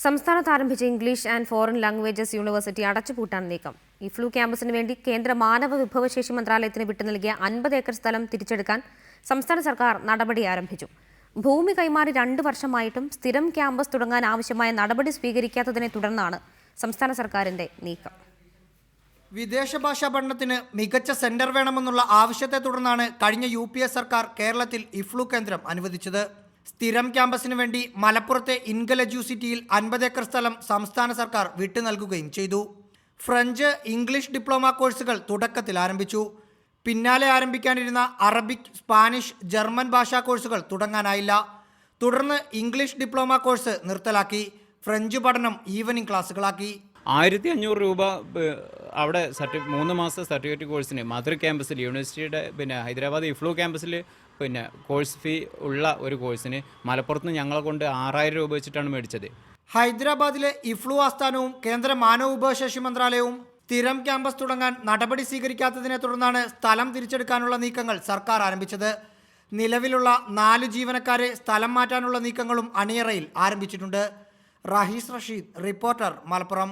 സംസ്ഥാനത്ത് ആരംഭിച്ച English and foreign languages university അടച്ചുപൂട്ടാൻ നീക്കം. ഇഫ്ലു ക്യാമ്പസിന് വേണ്ടി കേന്ദ്ര മാനവ വിഭവശേഷി മന്ത്രാലയത്തിന് വിട്ടു നൽകിയ 50 ഏക്കർ സ്ഥലം തിരിച്ചെടുക്കാൻ സംസ്ഥാന സർക്കാർ നടപടി ആരംഭിച്ചു. ഭൂമി കൈമാറി 2 വർഷമായിട്ടും സ്ഥിരം ക്യാമ്പസ് തുടങ്ങാൻ ആവശ്യമായ നടപടി സ്വീകരിക്കാത്തതിനെ തുടർന്നാണ് സംസ്ഥാന സർക്കാരിന്റെ നീക്കം. വിദേശ ഭാഷാ പഠനത്തിന് മികച്ച സെന്റർ വേണമെന്നുള്ള ആവശ്യത്തെ തുടർന്നാണ് കഴിഞ്ഞ UPA സർക്കാർ കേരളത്തിൽ ഇഫ്ലു കേന്ദ്രം അനുവദിച്ചത്. സ്ഥിരം ക്യാമ്പസിന് വേണ്ടി മലപ്പുറത്തെ ഇൻഗൽ എഡ്യൂസിറ്റിയിൽ 50 ഏക്കർ സ്ഥലം സംസ്ഥാന സർക്കാർ വിട്ടു നൽകുകയും ചെയ്തു. ഫ്രഞ്ച്, ഇംഗ്ലീഷ് ഡിപ്ലോമ കോഴ്സുകൾ തുടക്കത്തിൽ ആരംഭിച്ചു. പിന്നാലെ ആരംഭിക്കാനിരുന്ന അറബിക്, സ്പാനിഷ്, ജർമ്മൻ ഭാഷാ കോഴ്സുകൾ തുടങ്ങാനായില്ല. തുടർന്ന് ഇംഗ്ലീഷ് ഡിപ്ലോമ കോഴ്സ് നിർത്തലാക്കി. ഫ്രഞ്ച് പഠനം ഈവനിംഗ് ക്ലാസ്സുകളാക്കി. 1500 രൂപ അവിടെ 3 മാസത്തെ സർട്ടിഫിക്കറ്റ് കോഴ്സിന് മദർ ക്യാമ്പസിൽ യൂണിവേഴ്സിറ്റിയുടെ ഹൈദരാബാദ് ഇഫ്ലു ക്യാമ്പസിൽ കോഴ്സ് ഫീ ഉള്ള ഒരു കോഴ്സിന് മലപ്പുറത്ത് ഞങ്ങളെ കൊണ്ട് 6000 രൂപ വെച്ചിട്ടാണ് മേടിച്ചത്. ഹൈദരാബാദിലെ ഇഫ്ലു ആസ്ഥാനവും കേന്ദ്ര മാനവ വിഭവശേഷി മന്ത്രാലയവും സ്ഥിരം ക്യാമ്പസ് തുടങ്ങാൻ നടപടി സ്വീകരിക്കാത്തതിനെ തുടർന്നാണ് സ്ഥലം തിരിച്ചെടുക്കാനുള്ള നീക്കങ്ങൾ സർക്കാർ ആരംഭിച്ചത്. നിലവിലുള്ള 4 ജീവനക്കാരെ സ്ഥലം മാറ്റാനുള്ള നീക്കങ്ങളും അണിയറയിൽ ആരംഭിച്ചിട്ടുണ്ട്. റഹീസ് റഷീദ്, റിപ്പോർട്ടർ, മലപ്പുറം.